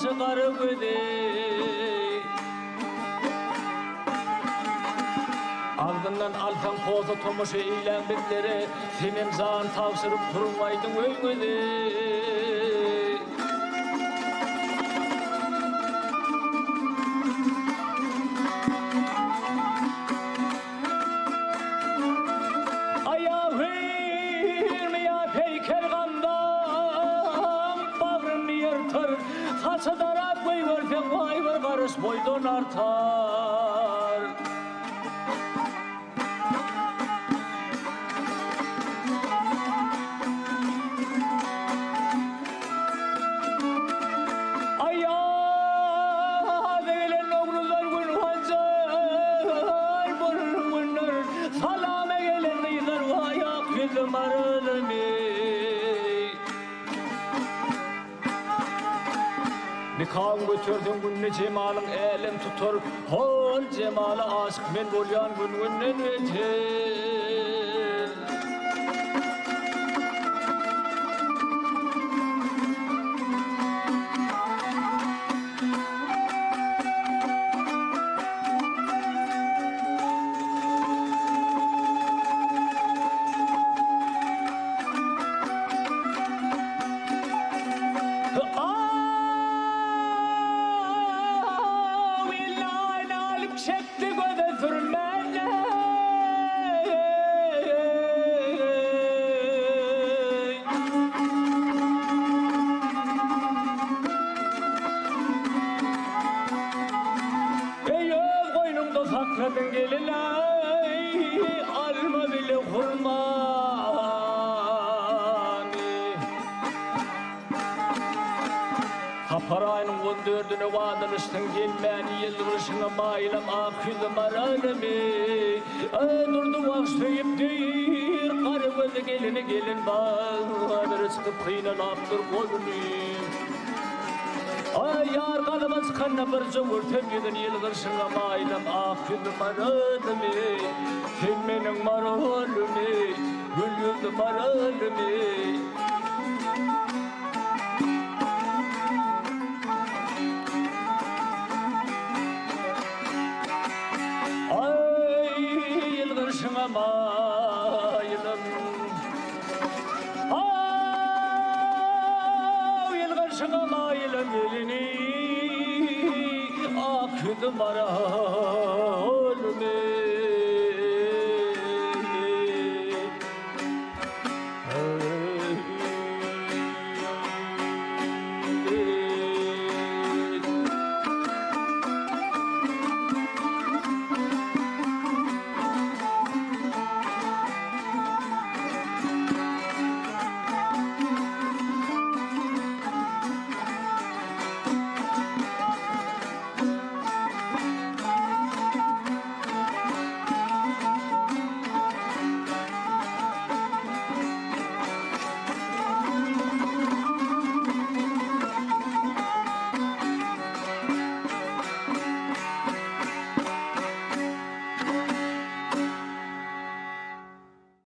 başı karı güdü. Ardından altan koza tomuşu eylem bitleri senem zan tavsırıp durmaydın öngüdü. Saçadara koy versen vay ver karış boydun artar. Ayya değilen oğlular gün hancar bunun günler salame gelen neyler vay akılım arılım. Nikahın götürdün günne cemalın elin tutur. Hol cemala aşk men bolyan gün öter. Sakladın gelin ay alma bile hurmani. Kaparayının 14'üne vadılıştın gelmeni yıldırışına maylam akılım aranımı. Durdu vakşayıp değil karı gözü gelini gelin bağır çıkıp kıynalaptır kolunu. Ay yar kalmaz kanna bir cumhur temyedin yıldırışına maylam akılım aranımı. Temmenin maralımı, gül yüzü maralımı. Ay yıldırışına maylam. Yıldırışına maylam gelini akılım aranımı.